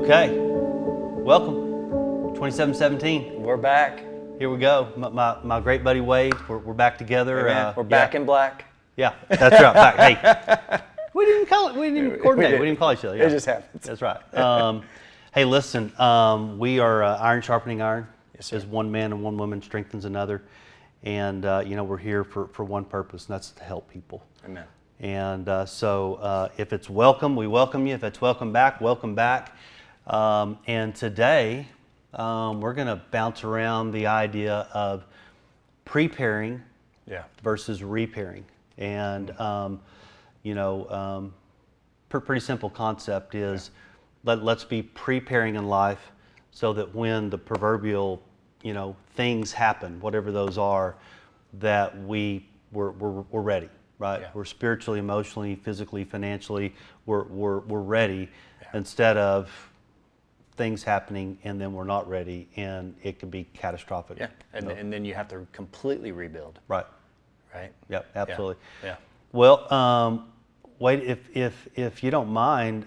Okay, welcome, 2717. We're back. Here we go. My great buddy Wade, we're back together. We're back in black. Yeah, that's right. Back. Hey, we didn't coordinate. We didn't call each other. Yeah. It just happens. That's right. Hey, listen, we are iron sharpening iron. Yes, sir. As one man and one woman strengthens another. And, we're here for one purpose, and that's to help people. Amen. And so if it's welcome, we welcome you. If it's welcome back, welcome back. And today, we're going to bounce around the idea of preparing versus repairing. And, pretty simple concept is let's be preparing in life so that when the proverbial, things happen, whatever those are, that we're ready, right? Yeah. We're spiritually, emotionally, physically, financially, we're ready instead of things happening and then we're not ready and it can be catastrophic. Yeah, and then you have to completely rebuild. Right. Right? Yep, absolutely. Yeah. Well, Wade, if you don't mind,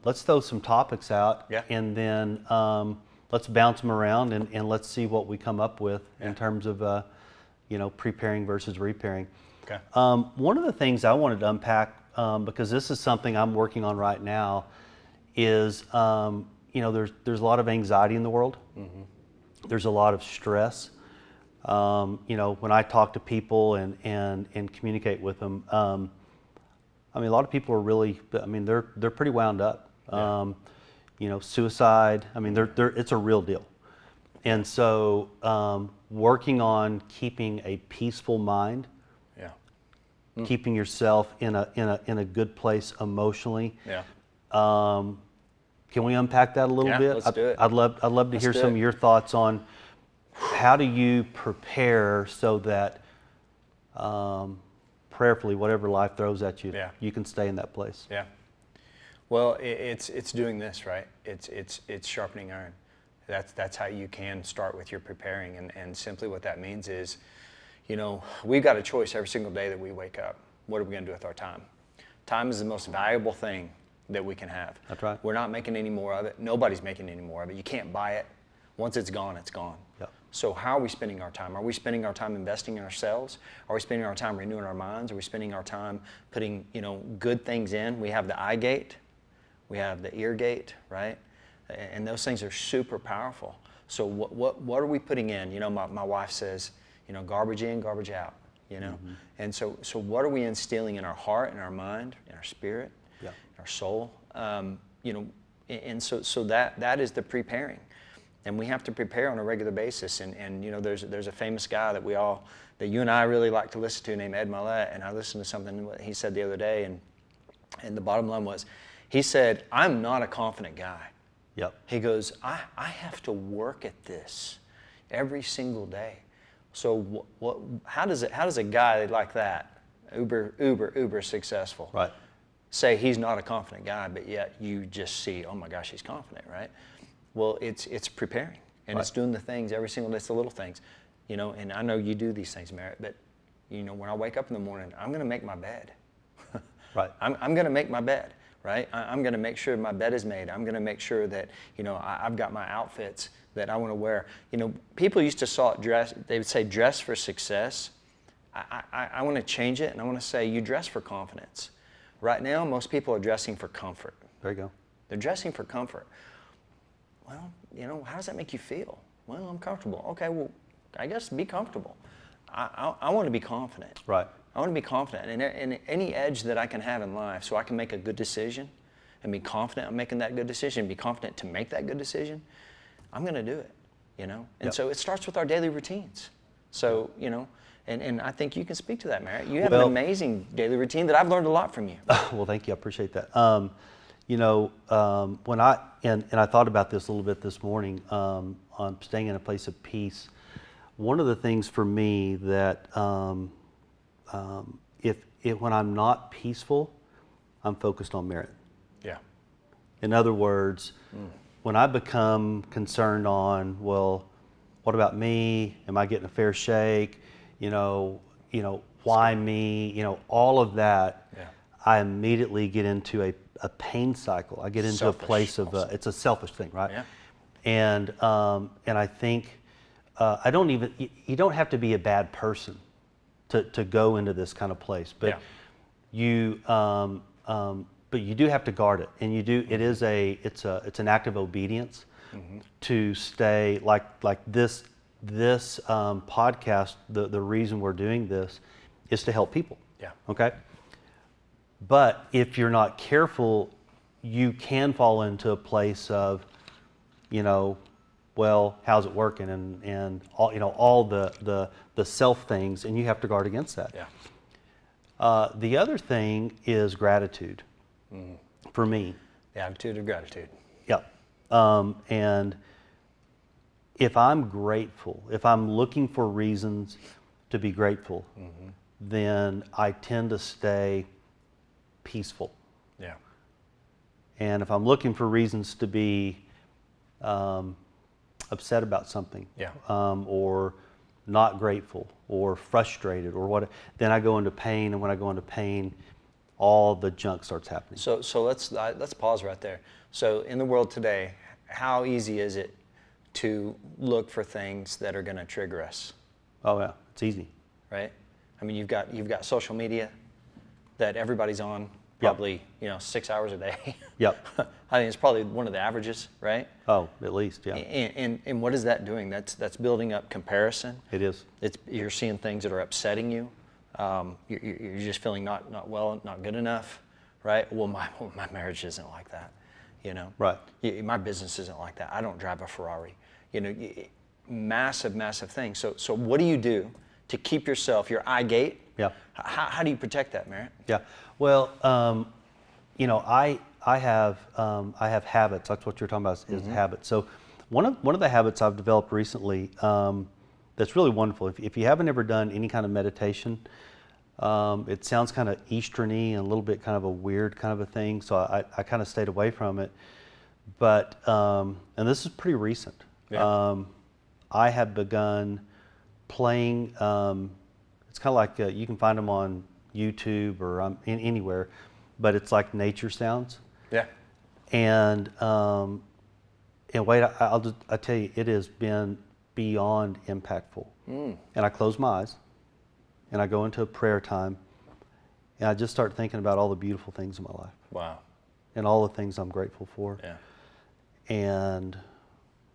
let's throw some topics out and then let's bounce them around and let's see what we come up with in terms of, preparing versus repairing. Okay. One of the things I wanted to unpack, because this is something I'm working on right now, is, there's a lot of anxiety in the world. Mm-hmm. There's a lot of stress. When I talk to people and communicate with them, a lot of people are really, they're pretty wound up. Yeah. Suicide, it's a real deal. And so working on keeping a peaceful mind, keeping yourself in a good place emotionally. Yeah. Can we unpack that a little bit? Let's do it. I'd love to hear some of your thoughts on how do you prepare so that prayerfully, whatever life throws at you, you can stay in that place. Yeah. Well, it's doing this, right? It's sharpening iron. That's how you can start with your preparing, and simply what that means is, we've got a choice every single day that we wake up. What are we going to do with our time? Time is the most valuable thing that we can have. That's right. We're not making any more of it. Nobody's making any more of it. You can't buy it. Once it's gone, it's gone. Yep. So how are we spending our time? Are we spending our time investing in ourselves? Are we spending our time renewing our minds? Are we spending our time putting, good things in? We have the eye gate. We have the ear gate, right? And those things are super powerful. So what are we putting in? My wife says, garbage in, garbage out, Mm-hmm. And so what are we instilling in our heart, in our mind, in our spirit, in our soul? And so that is the preparing. And we have to prepare on a regular basis. And there's a famous guy that you and I really like to listen to named Ed Mylett. And I listened to something he said the other day, and the bottom line was, he said, I'm not a confident guy. Yep. He goes, I have to work at this every single day. So how does a guy like that, uber successful, right, say he's not a confident guy, but yet you just see, oh my gosh, he's confident, right? Well, it's preparing, and it's doing the things every single day. It's the little things, and I know you do these things, Merritt, but when I wake up in the morning, I'm going to make my bed. Right. I'm going to make my bed. Right? I'm going to make sure my bed is made. I'm going to make sure that, I've got my outfits that I want to wear. People used to they would say dress for success. I want to change it, and I want to say you dress for confidence. Right now, most people are dressing for comfort. There you go. They're dressing for comfort. Well, how does that make you feel? Well, I'm comfortable. Okay, well, I guess be comfortable. I want to be confident. Right. I want to be confident in any edge that I can have in life, so I can make a good decision and be confident I'm making that good decision, be confident to make that good decision. I'm going to do it, And so it starts with our daily routines. So, and I think you can speak to that, Merritt. You have an amazing daily routine that I've learned a lot from you. Well, thank you. I appreciate that. When I thought about this a little bit this morning on staying in a place of peace, one of the things for me that when I'm not peaceful, I'm focused on Merritt. Yeah. In other words, when I become concerned on, well, what about me? Am I getting a fair shake? Why me? All of that. Yeah. I immediately get into a pain cycle. I get into Selfish a place of also. it's a selfish thing, right? Yeah. And I think I don't even you don't have to be a bad person to go into this kind of place, but Yeah. but you do have to guard it, and you do. It is it's an act of obedience to stay like this podcast. The reason we're doing this is to help people. Yeah. Okay. But if you're not careful, you can fall into a place of, well, how's it working, and all the self things, and you have to guard against that. Yeah. The other thing is gratitude, for me. The attitude of gratitude. Yeah. And if I'm grateful, if I'm looking for reasons to be grateful, then I tend to stay peaceful. Yeah. And if I'm looking for reasons to be upset about something, Yeah. or not grateful, or frustrated, or what, then I go into pain. And when I go into pain, all the junk starts happening. So let's pause right there. So in the world today, how easy is it to look for things that are going to trigger us, Oh yeah, it's easy. right? I mean, you've got social media that everybody's on probably 6 hours a day. Yep. I think it's probably one of the averages, right? Oh, at least, yeah. And what is that doing? That's building up comparison. It is. You're seeing things that are upsetting you. You're just feeling not well, not good enough, right? Well, my marriage isn't like that, Right. My business isn't like that. I don't drive a Ferrari, massive thing. So what do you do to keep yourself, your eye gate? Yeah. How do you protect that, Merritt? Yeah. Well, I have habits. That's what you're talking about is habits. So one of the habits I've developed recently that's really wonderful. If you haven't ever done any kind of meditation, it sounds kind of Eastern-y and a little bit kind of a weird kind of a thing. So I kind of stayed away from it. But and this is pretty recent. Yeah. I have begun playing. It's kind of like you can find them on YouTube or anywhere, but it's like nature sounds. Yeah. And wait, I tell you, it has been beyond impactful. And I close my eyes, and I go into a prayer time, and I just start thinking about all the beautiful things in my life Wow. and all the things I'm grateful for. Yeah. And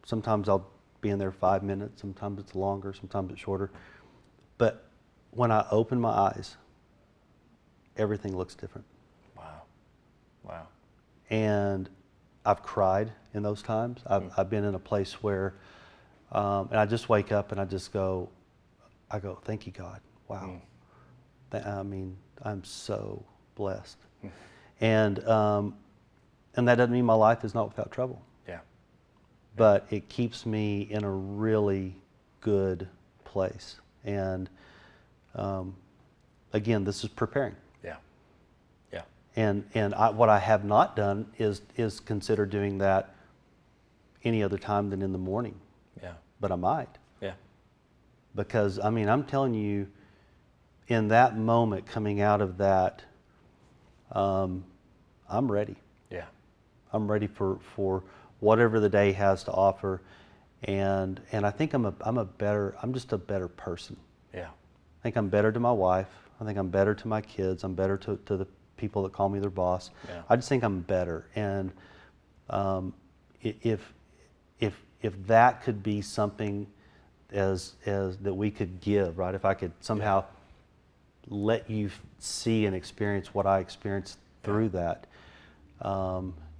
sometimes I'll be in there 5 minutes, sometimes it's longer, sometimes it's shorter. But when I open my eyes, everything looks different. Wow. Wow. And I've cried in those times. I've been in a place where, and I just wake up and I go, thank you, God. Wow. I mean, I'm so blessed. And that doesn't mean my life is not without trouble. Yeah. But it keeps me in a really good place. And again, this is preparing. Yeah. Yeah. And what I have not done is consider doing that any other time than in the morning. Yeah. But I might. Yeah. Because, I mean, I'm telling you, in that moment coming out of that, I'm ready. Yeah. I'm ready for whatever the day has to offer. And I think I'm just a better person. Yeah. I think I'm better to my wife. I think I'm better to my kids. I'm better to the people that call me their boss. Yeah. I just think I'm better. And if that could be something as that we could give, right? If I could somehow let you see and experience what I experienced through that,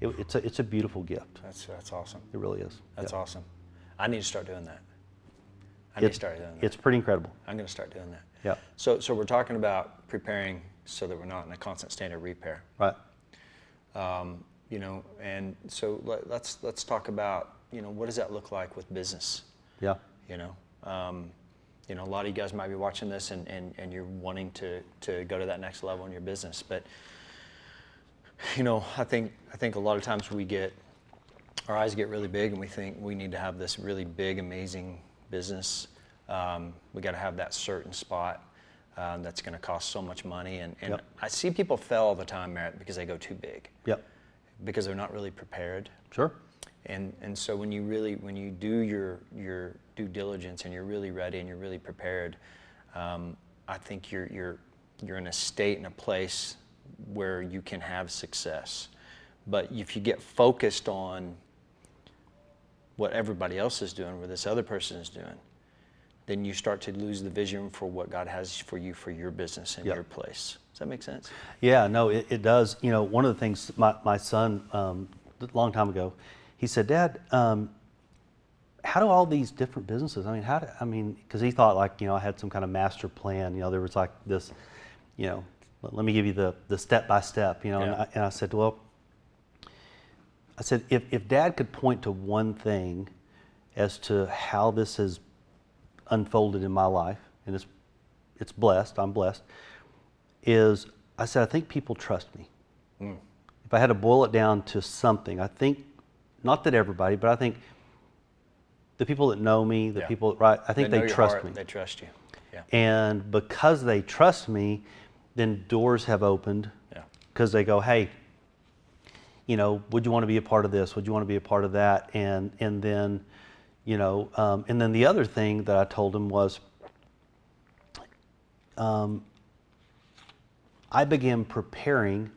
it's a beautiful gift. That's awesome. It really is. That's Yeah. awesome. I need to start doing that. I need to start doing that. It's pretty incredible. I'm going to start doing that. Yeah. So we're talking about preparing so that we're not in a constant state of repair. Right. And so let's talk about, what does that look like with business? Yeah. A lot of you guys might be watching this and you're wanting to go to that next level in your business. But, I think a lot of times our eyes get really big and we think we need to have this really big, amazing business. We got to have that certain spot. that's going to cost so much money. And Yep. I see people fail all the time, Merritt, because they go too big. Yep. Because they're not really prepared. Sure. And so when you do your due diligence and you're really ready and you're really prepared, I think you're in a state and a place where you can have success. But if you get focused on what everybody else is doing, what this other person is doing, then you start to lose the vision for what God has for you for your business and Yep. your place. Does that make sense? Yeah, no, it does. You know, one of the things my son, a long time ago, he said, Dad, how do all these different businesses, because he thought like, I had some kind of master plan, there was like this, let me give you the step by step, Yeah. and I said, well, if Dad could point to one thing as to how this has unfolded in my life, and it's blessed, I'm blessed, I said, I think people trust me. If I had to boil it down to something, I think, not that everybody, but I think the people that know me, the Yeah. people, right, I think know they your trust heart, me. They trust you. Yeah. And because they trust me, then doors have opened Yeah. because they go, hey, would you want to be a part of this? Would you want to be a part of that? And then, and then the other thing that I told him was, I began preparing,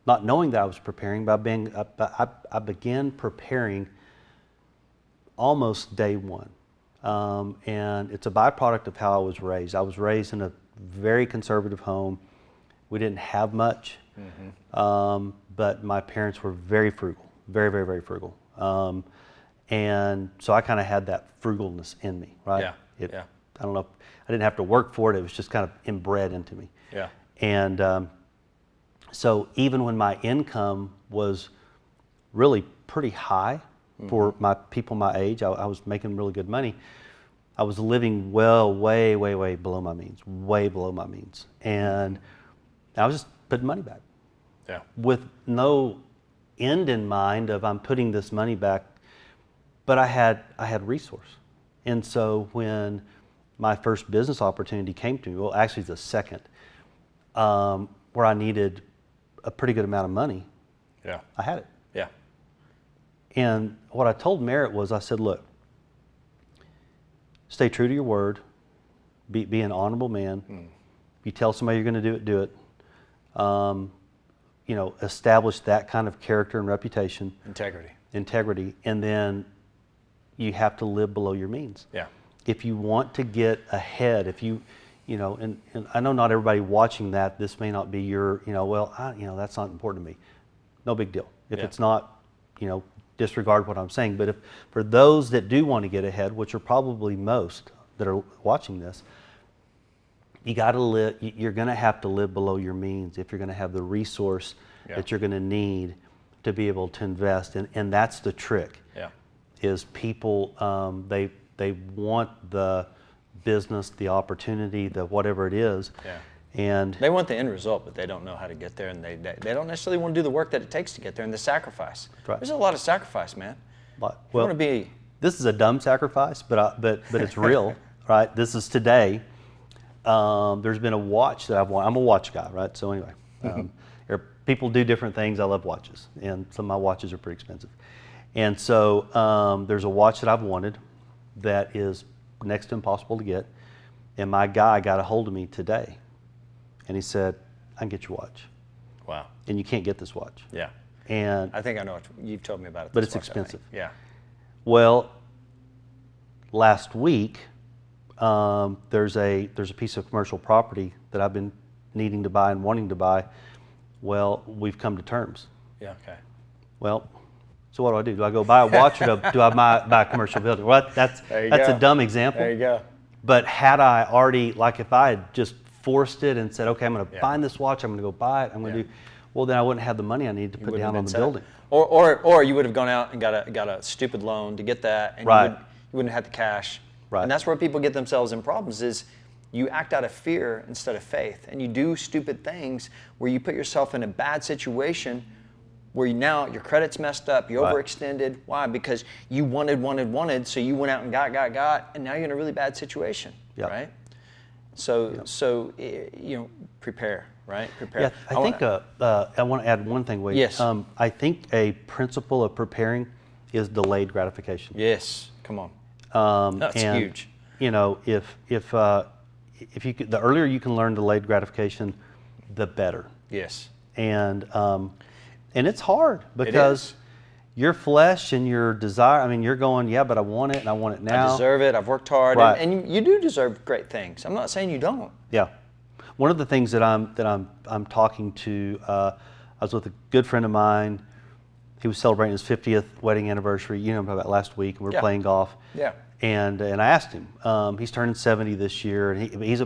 not knowing that I was preparing, but I began preparing almost day one. And it's a byproduct of how I was raised. I was raised in a very conservative home. We didn't have much, but my parents were very frugal, very, very, very frugal. And so I kind of had that frugalness in me, right? Yeah. I don't know, I didn't have to work for it. It was just kind of inbred into me. Yeah. And so even when my income was really pretty high for my people my age, I was making really good money. I was living way, way, way below my means, way below my means. And I was just putting money back. Yeah. With no end in mind of I'm putting this money back, but I had resource. And so when my first business opportunity came to me, well, actually the second, where I needed a pretty good amount of money, Yeah. I had it. Yeah. And what I told Merritt was, I said, look, stay true to your word, be an honorable man. If you tell somebody you're going to do it, do it. Establish that kind of character and reputation. Integrity. And then you have to live below your means. Yeah. If you want to get ahead, and I know not everybody watching that, this may not be your, that's not important to me. No big deal. If Yeah. it's not, disregard what I'm saying. But for those that do want to get ahead, which are probably most that are watching this, you got to live. You're going to have to live below your means if you're going to have the resource that you're going to need to be able to invest. And that's the trick. Yeah. Is people they want the business, the opportunity, the whatever it is. Yeah. And They want the end result, but they don't know how to get there, and they don't necessarily want to do the work that it takes to get there and the sacrifice. Right. There's a lot of sacrifice, man. well, You want to be this is a dumb sacrifice, but it's real, right? This is today. There's been a watch that I've won. I'm a watch guy, right? So anyway, people do different things. I love watches, and some of my watches are pretty expensive. And so there's a watch that I've wanted that is next to impossible to get, and my guy got a hold of me today, and he said, I can get your watch. Wow. And you can't get this watch. Yeah. And I think I know what you've told me about it. But this it's watch, I think. expensive. Yeah. Well, last week, there's a piece of commercial property that I've been needing to buy and wanting to buy. Well, we've come to terms. Yeah. Okay. Well, so what do? Do I go buy a watch or do I buy a commercial building? Well, that's go. a dumb example. There you go. But had I already, if I had just forced it and said, okay, I'm going to find this watch, I'm going to go buy it, I'm going to do, well, then I wouldn't have the money I need to put down on the building. Or you would have gone out and got a stupid loan to get that, and Right. you wouldn't have had the cash. Right. And that's where people get themselves in problems is you act out of fear instead of faith, and you do stupid things where you put yourself in a bad situation where now your credit's messed up, you Right. overextended. Why? Because you wanted, so you went out and got, and now you're in a really bad situation, Yep. right? Prepare, right? Prepare. Yeah, I think I want to add one thing, Wade. Yes. I think a principle of preparing is delayed gratification. Yes, come on. That's and, huge. If you could, the earlier you can learn delayed gratification, the better. Yes. And it's hard because your flesh and your desire. I mean, you're going, yeah, but I want it and I want it now. I deserve it. I've worked hard, Right. and you do deserve great things. I'm not saying you don't. Yeah. One of the things that I'm talking to, I was with a good friend of mine. He was celebrating his 50th wedding anniversary. You know about last week, and we were playing golf. Yeah. And I asked him. He's turning 70 this year, and he's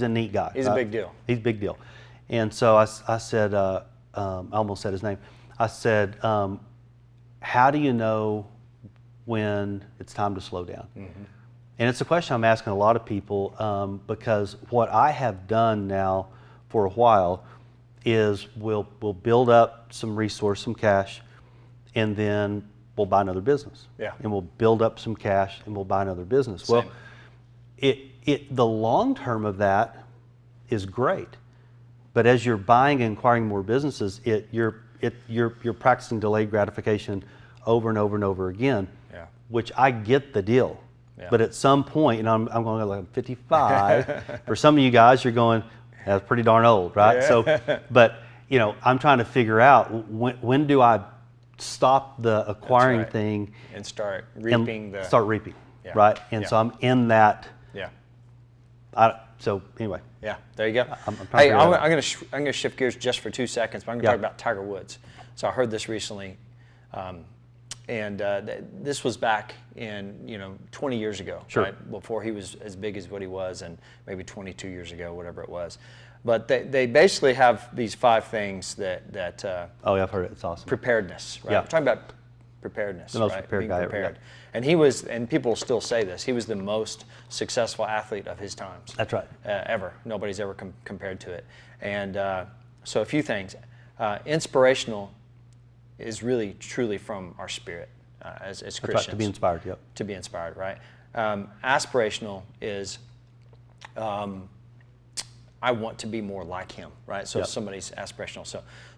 a neat guy. He's a big deal. He's a big deal. And so I said, I almost said his name. I said, how do you know when it's time to slow down? Mm-hmm. And it's a question I'm asking a lot of people because what I have done now for a while is we'll build up some resource, some cash, and then we'll buy another business. Yeah. And we'll build up some cash and we'll buy another business. Same. Well, the long term of that is great, but as you're buying and acquiring more businesses, you're practicing delayed gratification over and over and over again. Yeah. Which I get the deal. Yeah. But at some point, and I'm going like I'm 55. For some of you guys, you're going, that's pretty darn old, right? Yeah. So, but I'm trying to figure out when do I stop the acquiring right. thing and start reaping start reaping, Yeah. right? And Yeah. so I'm in that. Yeah. So anyway. Yeah, there you go. I'm trying to Hey, figure I'm it out. going to shift gears just for 2 seconds, but I'm going to Yeah. talk about Tiger Woods. So I heard this recently, and this was back in 20 years ago, Sure. right? Before he was as big as what he was, and maybe 22 years ago, whatever it was. But they basically have these 5 things that Oh yeah, I've heard it. It's awesome. preparedness, right? Yeah. We're talking about preparedness, The most right? prepared Being guy ever, prepared. yeah. And people still say this, he was the most successful athlete of his times. That's right. Ever. Nobody's ever compared to it. And so a few things. Inspirational is really, truly from our spirit as That's Christians. right. To be inspired. Yep. To be inspired, right? Aspirational is I want to be more like him, right? So Yep. somebody's aspirational.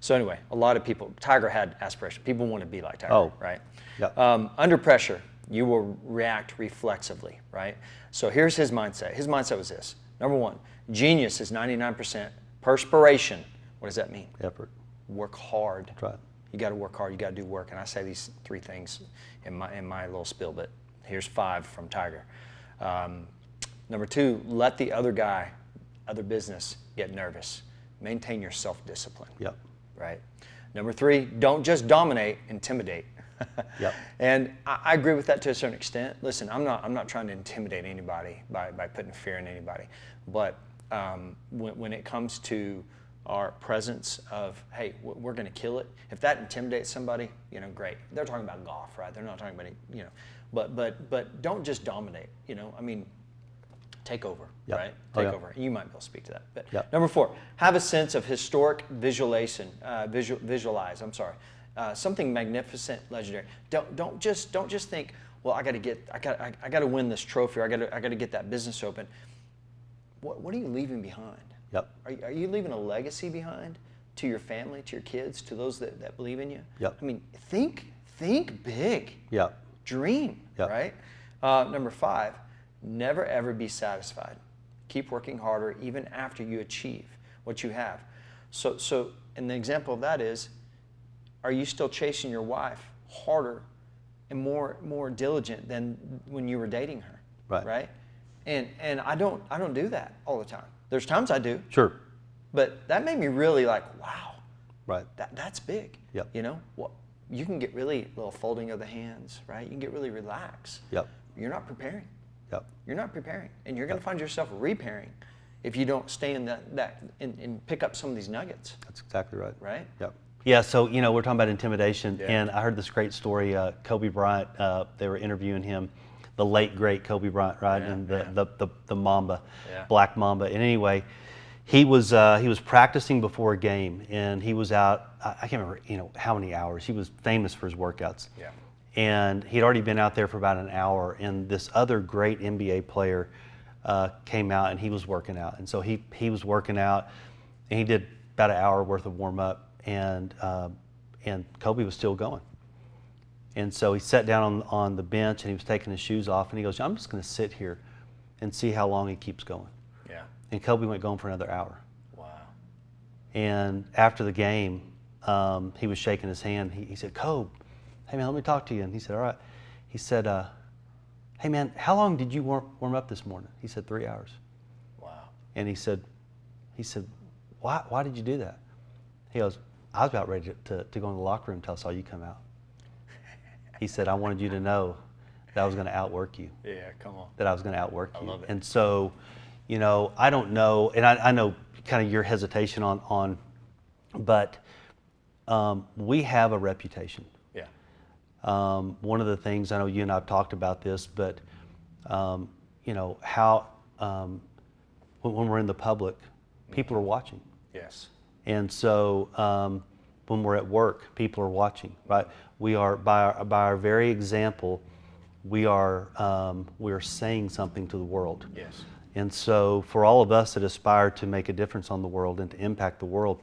So anyway, a lot of people, Tiger had aspiration. People want to be like Tiger, Oh. right? Yep. Under pressure, you will react reflexively, right? So here's his mindset. His mindset was this. Number 1, genius is 99% perspiration. What does that mean? Effort. Work hard. That's right. You got to work hard. You got to do work. And I say these 3 things in my little spiel, but here's 5 from Tiger. Number 2, let the other business get nervous. Maintain your self-discipline. Yep. Right. Number 3, don't just dominate, intimidate. Yep. And I agree with that to a certain extent. Listen, I'm not trying to intimidate anybody by putting fear in anybody, but when it comes to our presence of, hey, we're going to kill it. If that intimidates somebody, great. They're talking about golf, right? They're not talking about but don't just dominate. I mean, take over, Yep. right? Oh, Take yeah. over. You might be able to speak to that. But Yep. Number 4, have a sense of historic visualization. Visualize. I'm sorry. Something magnificent, legendary. Don't just think, well, I got to win this trophy, or I got to get that business open. What are you leaving behind? Yep. Are you leaving a legacy behind to your family, to your kids, to those that believe in you? Yep. I mean, think big. Yep. Dream, Yep. right? Number 5, never ever be satisfied. Keep working harder even after you achieve what you have. So, and the example of that is, are you still chasing your wife harder and more diligent than when you were dating her? Right. Right? And I don't do that all the time. There's times I do. Sure. But that made me really like, wow. Right. That's big. Yep. You can get really little folding of the hands, right? You can get really relaxed. Yep. You're not preparing. Yep. You're not preparing, and you're going to find yourself repairing if you don't stay in that and pick up some of these nuggets. That's exactly right. Right? Yep. Yeah. So we're talking about intimidation, Yeah. and I heard this great story. Kobe Bryant. They were interviewing him, the late great Kobe Bryant, right? Yeah, And yeah. the Mamba, Yeah. Black Mamba. And anyway, he was practicing before a game, and he was out. I can't remember how many hours. He was famous for his workouts. Yeah. And he'd already been out there for about an hour, and this other great NBA player came out and he was working out. And so he was working out, and he did about an hour worth of warm up, and Kobe was still going. And so he sat down on the bench and he was taking his shoes off, and he goes, I'm just going to sit here and see how long he keeps going. Yeah. And Kobe went going for another hour. Wow. And after the game, he was shaking his hand. He said, Kobe, hey man, let me talk to you. And he said, all right. He said, hey man, how long did you warm up this morning? He said, 3 hours. Wow. And he said, why did you do that? He goes, I was about ready to go in the locker room until I saw you come out. He said, I wanted you to know that I was going to outwork you. Yeah, come on. That I was going to outwork you. I love it. And so, you know, I don't know, and I know kind of your hesitation on but we have a reputation. Yeah. One of the things, I know you and I have talked about this, but you know, how when we're in the public, people are watching. Yes. And so when we're at work, people are watching, right? We are, by our very example, we are saying something to the world. Yes. And so for all of us that aspire to make a difference on the world and to impact the world,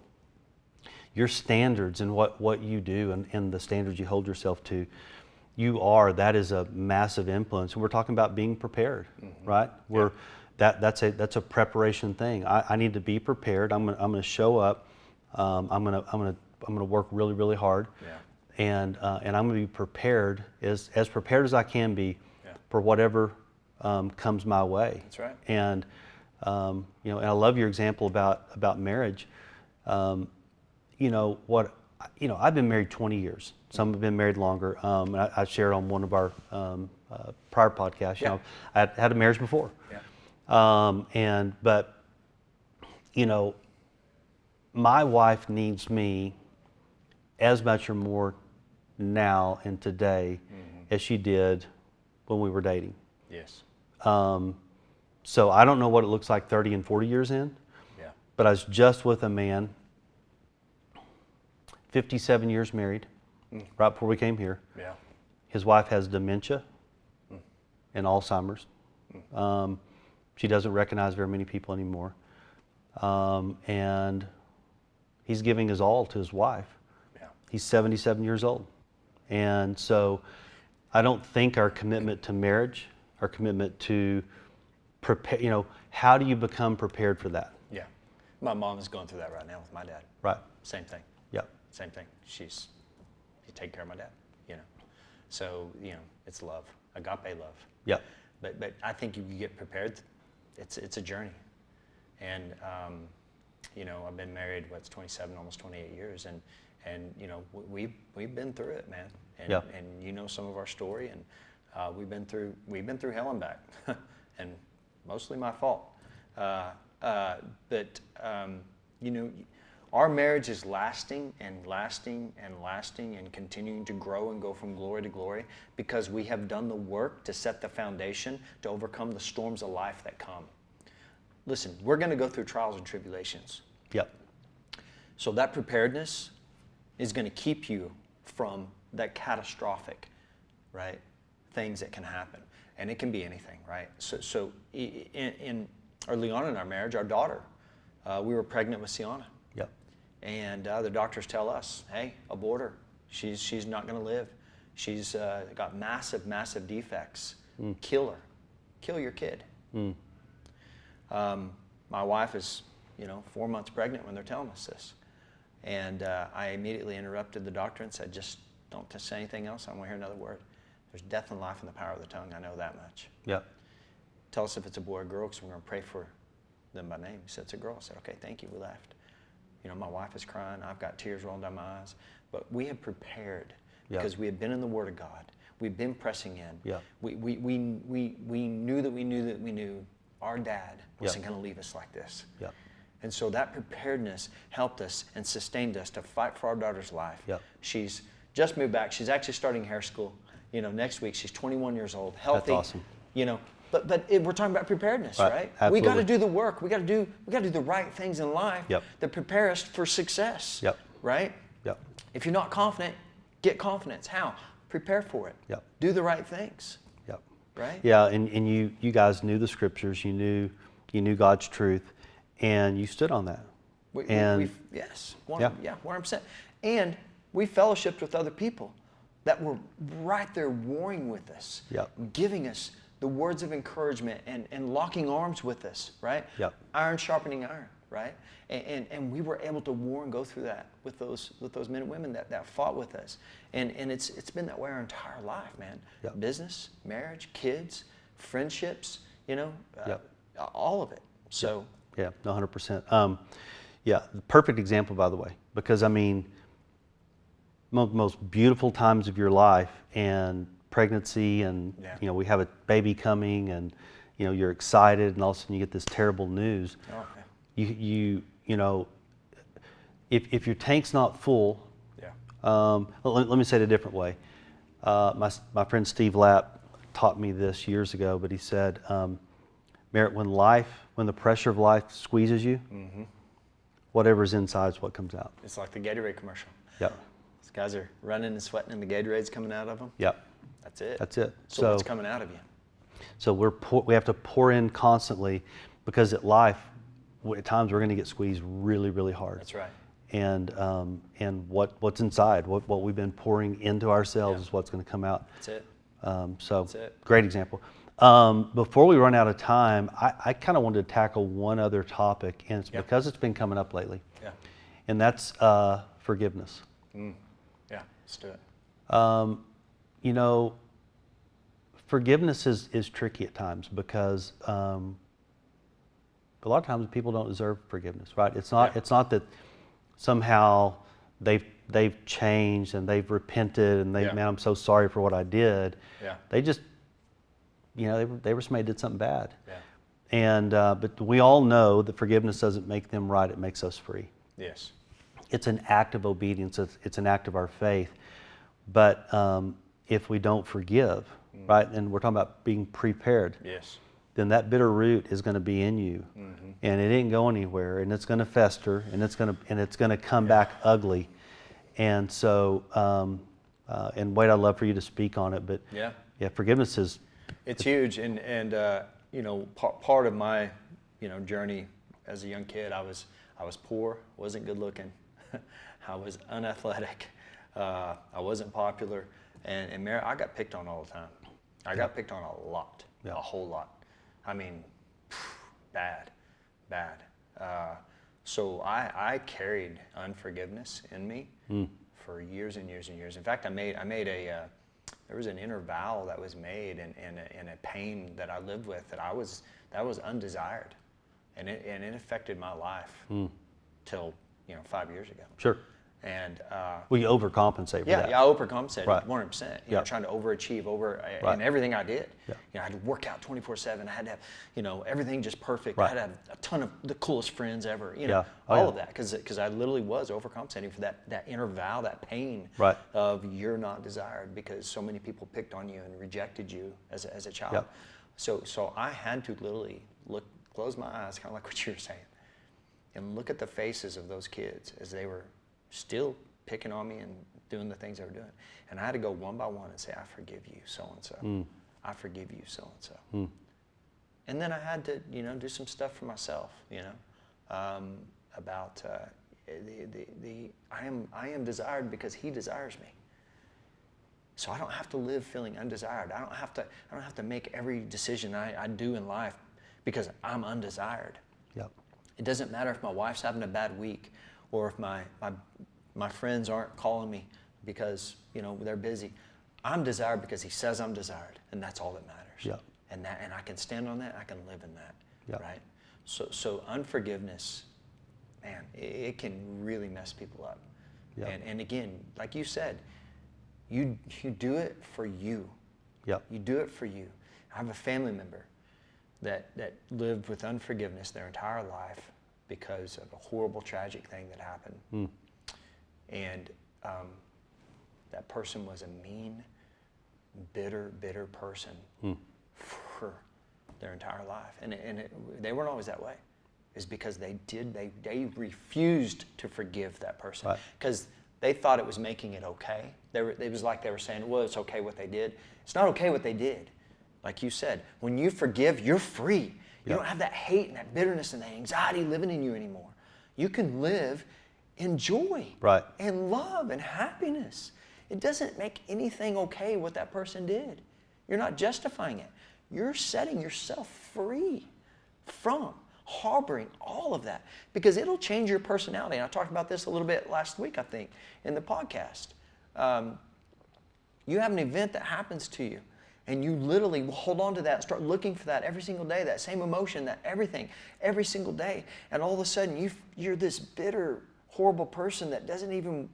your standards and what you do and the standards you hold yourself to, that is a massive influence. And we're talking about being prepared, right? That's a preparation thing. I need to be prepared. I'm gonna show up. I'm gonna work really, really hard. Yeah. And I'm gonna be prepared as prepared as I can be for whatever comes my way. That's right. And you know, and I love your example about marriage. You know what? You know, I've been married 20 years. Some have been married longer. And I shared on one of our prior podcasts. You know, I had a marriage before. Yeah. But you know, my wife needs me as much or more now and today as she did when we were dating. Yes. So I don't know what it looks like 30 and 40 years in. Yeah. But I was just with a man, 57 years married, right before we came here. Yeah. His wife has dementia and Alzheimer's. She doesn't recognize very many people anymore. And he's giving his all to his wife. Yeah. He's 77 years old. And so I don't think our commitment to marriage, our commitment to prepare, you know, how do you become prepared for that? Yeah. My mom is going through that right now with my dad. Right. Same thing. Yep. Same thing. She take care of my dad, you know. So, you know, it's love, agape love. Yep. But I think you get prepared. It's a journey. And, you know, I've been married, 27, almost 28 years. And you know, we've been through it, man. And, and you know some of our story. And we've been through hell and back. And mostly my fault. But, you know, our marriage is lasting and lasting and lasting and continuing to grow and go from glory to glory because we have done the work to set the foundation to overcome the storms of life that come. Listen, we're going to go through trials and tribulations. Yep. So that preparedness is going to keep you from that catastrophic, right, things that can happen. And it can be anything, right? So in early on in our marriage, our daughter, we were pregnant with Sienna. Yep. And the doctors tell us, hey, abort her. She's not going to live. She's got massive, massive defects. Kill her. Kill your kid. My wife is, you know, 4 months pregnant when they're telling us this. And I immediately interrupted the doctor and said, just don't say anything else. I don't want to hear another word. There's death and life in the power of the tongue. I know that much. Yep. Tell us if it's a boy or girl because we're going to pray for them by name. He said, it's a girl. I said, okay, thank you. We left. You know, my wife is crying. I've got tears rolling down my eyes. But we have prepared because we have been in the Word of God. We've been pressing in. Yeah. We knew that we knew our dad wasn't going to leave us like this. Yeah. And so that preparedness helped us and sustained us to fight for our daughter's life. Yep. She's just moved back. She's actually starting hair school. You know, next week she's 21 years old, healthy. That's awesome. You know, but we're talking about preparedness, right? Absolutely. We got to do the work. We got to do the right things in life that prepare us for success. Yep. Right? Yep. If you're not confident, get confidence. How? Prepare for it. Yep. Do the right things. Yep. right? Yeah, and you guys knew the scriptures, you knew God's truth, and you stood on that. Yes, Yeah. 100%. And we fellowshipped with other people that were right there warring with us, Yep. giving us the words of encouragement and locking arms with us, right? Yep. Iron sharpening iron, right? And we were able to war and go through that with those men and women that fought with us. And it's been that way our entire life, man. Yep. Business, marriage, kids, friendships, Yep. all of it. So Yeah, no, 100%. Yeah, the perfect example, by the way, because I mean, most beautiful times of your life and pregnancy, and Yeah. we have a baby coming, and you're excited, and all of a sudden you get this terrible news. Oh, yeah. If your tank's not full, Yeah. let me say it a different way. My friend Steve Lapp taught me this years ago, but he said, Merritt, when the pressure of life squeezes you, whatever's inside is what comes out. It's like the Gatorade commercial. Yep. These guys are running and sweating and the Gatorade's coming out of them. Yep. That's it. That's it. So what's coming out of you? So we have to pour in constantly, because at life, at times we're going to get squeezed really, really hard. That's right. And what's inside, what we've been pouring into ourselves, Yeah. is what's going to come out. That's it. So That's it. great example. Before we run out of time, I kind of wanted to tackle one other topic, and it's Yeah. because it's been coming up lately, Yeah. and that's forgiveness. Yeah. Let's do it. Forgiveness is tricky at times, because a lot of times people don't deserve forgiveness, right? It's not Yeah. it's not that somehow they've changed and they've repented and Yeah. man, I'm so sorry for what I did. Yeah. They just they were somebody did something bad. Yeah. And but we all know that forgiveness doesn't make them right, it makes us free. Yes. It's an act of obedience, it's an act of our faith. But if we don't forgive, right, and we're talking about being prepared, Yes. then that bitter root is going to be in you, and it ain't going anywhere, and it's going to fester, and it's going to come back ugly. And so, and Wade, I'd love for you to speak on it, but Yeah. forgiveness is It's huge, and part of my journey as a young kid, I was poor, wasn't good looking, I was unathletic, I wasn't popular, and Merritt, I got picked on all the time. I got picked on a lot, a whole lot. I mean, bad. So I carried unforgiveness in me for years and years and years. In fact, I made there was an inner vow that was made, and a pain that I lived with that was undesired, and it affected my life till 5 years ago. sure. And Well, you overcompensate for that. yeah, I overcompensated Right. 100%. Yeah. Trying to overachieve Right. in everything I did. Yeah. I had to work out 24/7. I had to have everything just perfect. Right. I had to have a ton of the coolest friends ever. Yeah. Oh, all yeah. of that because I literally was overcompensating for that inner vow, that pain Right. of you're not desired because so many people picked on you and rejected you as a child. Yeah. So I had to literally close my eyes, kind of like what you were saying, and look at the faces of those kids as they were still picking on me and doing the things they were doing. And I had to go one by one and say, I forgive you, so-and-so. I forgive you, so-and-so. And then I had to, do some stuff for myself, about I am desired because he desires me. So I don't have to live feeling undesired. I don't have to make every decision I do in life because I'm undesired. Yep. It doesn't matter if my wife's having a bad week or if my friends aren't calling me because they're busy. I'm desired because he says I'm desired, and that's all that matters. Yep. And I can stand on that. I can live in that. Yep. Right. So unforgiveness, man, it can really mess people up. Yep. And again, like you said, you do it for you. Yep. You do it for you. I have a family member that lived with unforgiveness their entire life because of a horrible, tragic thing that happened. And that person was a mean, bitter person for their entire life. And they weren't always that way. It's because they refused to forgive that person. Because they thought it was making it okay. It was like they were saying, well, it's okay what they did. It's not okay what they did. Like you said, when you forgive, you're free. You Yep. don't have that hate and that bitterness and that anxiety living in you anymore. You can live in joy Right. and love and happiness. It doesn't make anything okay what that person did. You're not justifying it. You're setting yourself free from harboring all of that, because it'll change your personality. And I talked about this a little bit last week, I think, in the podcast. You have an event that happens to you, and you literally will hold on to that and start looking for that every single day, that same emotion, that everything, every single day. And all of a sudden, you're this bitter, horrible person that doesn't even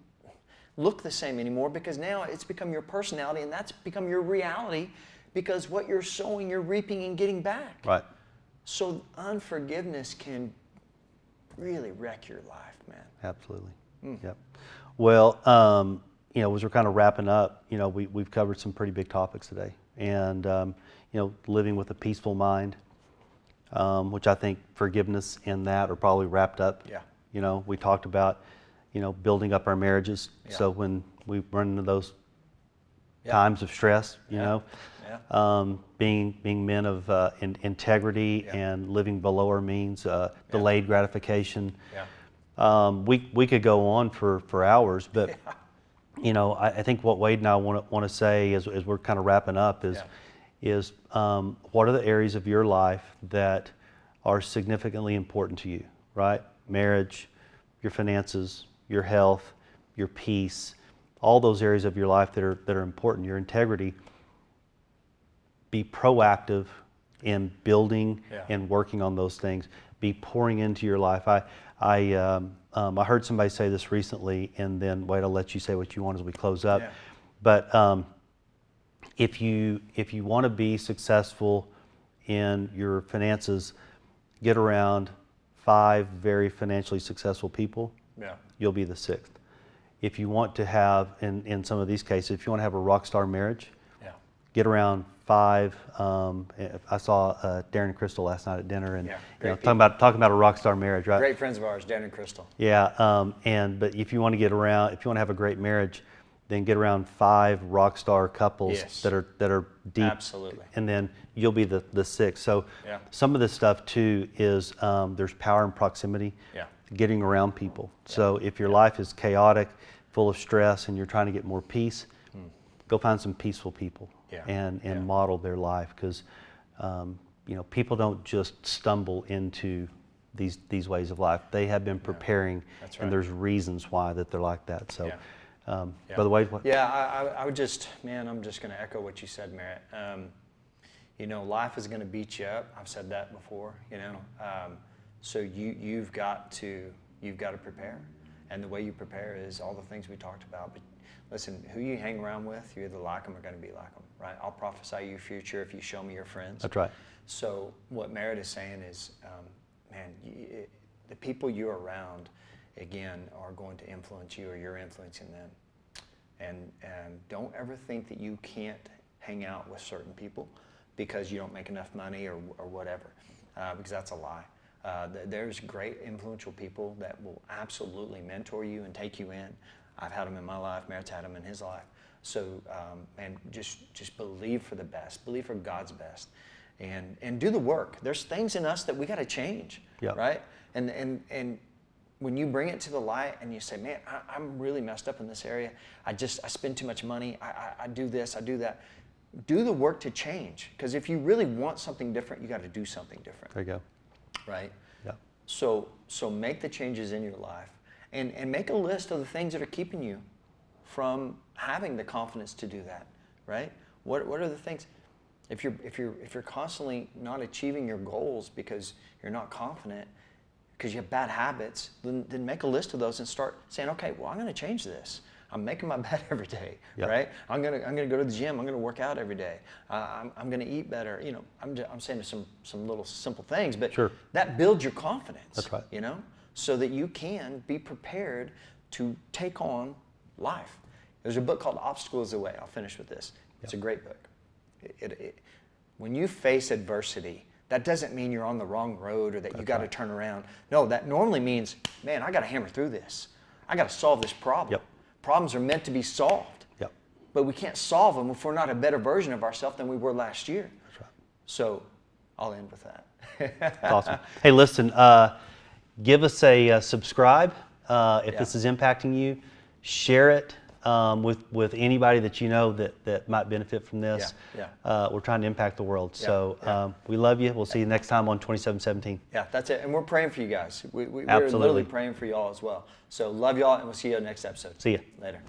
look the same anymore, because now it's become your personality, and that's become your reality, because what you're sowing, you're reaping and getting back. Right. So unforgiveness can really wreck your life, man. Absolutely. Yep. Well, you know, as we're kind of wrapping up, you know, we've covered some pretty big topics today, and you know, living with a peaceful mind, which I think forgiveness and that are probably wrapped up. Yeah. You know, we talked about, you know, building up our marriages. Yeah. So when we run into those Yeah. times of stress, you Yeah. know, Yeah. being men of integrity Yeah. and living below our means, delayed gratification. Yeah. We could go on for hours, but Yeah. you know, I think what Wade and I want to say as we're kind of wrapping up is what are the areas of your life that are significantly important to you, right? Marriage, your finances, your health, your peace, all those areas of your life that are important, your integrity. Be proactive in building and working on those things. Be pouring into your life. I heard somebody say this recently, and then Wade, I'll let you say what you want as we close up. Yeah. But if you want to be successful in your finances, get around 5 very financially successful people. Yeah. You'll be the 6th. If you want to have, in some of these cases, if you want to have a rock star marriage, get around 5. I saw Darren and Crystal last night at dinner, and you know, talking about a rock star marriage, right? Great friends of ours, Darren and Crystal. Yeah, but if you want to get around, if you want to have a great marriage, then get around 5 rock star couples that are deep. Absolutely. And then you'll be the 6th. So some of this stuff too is there's power in proximity. Yeah. Getting around people. So if your life is chaotic, full of stress, and you're trying to get more peace, go find some peaceful people and model their life, because you know, people don't just stumble into these ways of life. They have been preparing, and there's reasons why that they're like that. So, Brother Wade, what? Yeah, I would just, man, I'm just going to echo what you said, Merritt. You know, life is going to beat you up. I've said that before. You know, so you've got to prepare, and the way you prepare is all the things we talked about. But listen, who you hang around with, you either like them or going to be like them, right? I'll prophesy your future if you show me your friends. That's right. So what Merritt is saying is, man, the people you're around, again, are going to influence you, or you're influencing them. And don't ever think that you can't hang out with certain people because you don't make enough money or whatever, because that's a lie. There's great influential people that will absolutely mentor you and take you in. I've had them in my life. Merritt's had them in his life. So, man, just believe for the best. Believe for God's best, and do the work. There's things in us that we got to change, right? And when you bring it to the light and you say, man, I'm really messed up in this area. I spend too much money. I do this. I do that. Do the work to change. Because if you really want something different, you got to do something different. There you go. Right? Yeah. So make the changes in your life, and make a list of the things that are keeping you from having the confidence to do that. Right? What are the things? If you're constantly not achieving your goals because you're not confident, because you have bad habits, then make a list of those and start saying, okay, well, I'm going to change this. I'm making my bed every day, right? I'm gonna go to the gym. I'm gonna work out every day. I'm gonna eat better. You know, I'm saying some little simple things, but that builds your confidence. That's right. You know, so that you can be prepared to take on life. There's a book called Obstacle is the Way. I'll finish with this. It's a great book. When you face adversity, that doesn't mean you're on the wrong road or that you got to turn around. No, that normally means, man, I got to hammer through this. I got to solve this problem. Problems are meant to be solved. but we can't solve them if we're not a better version of ourselves than we were last year. That's right. So I'll end with that. That's awesome. Hey, listen, give us a subscribe if this is impacting you. Share it with anybody that you know that might benefit from this. We're trying to impact the world. So we love you. We'll see you next time on 2717. Yeah, that's it. And we're praying for you guys. We're Absolutely. literally praying for y'all as well. So love y'all, and we'll see you next episode. See ya. Later.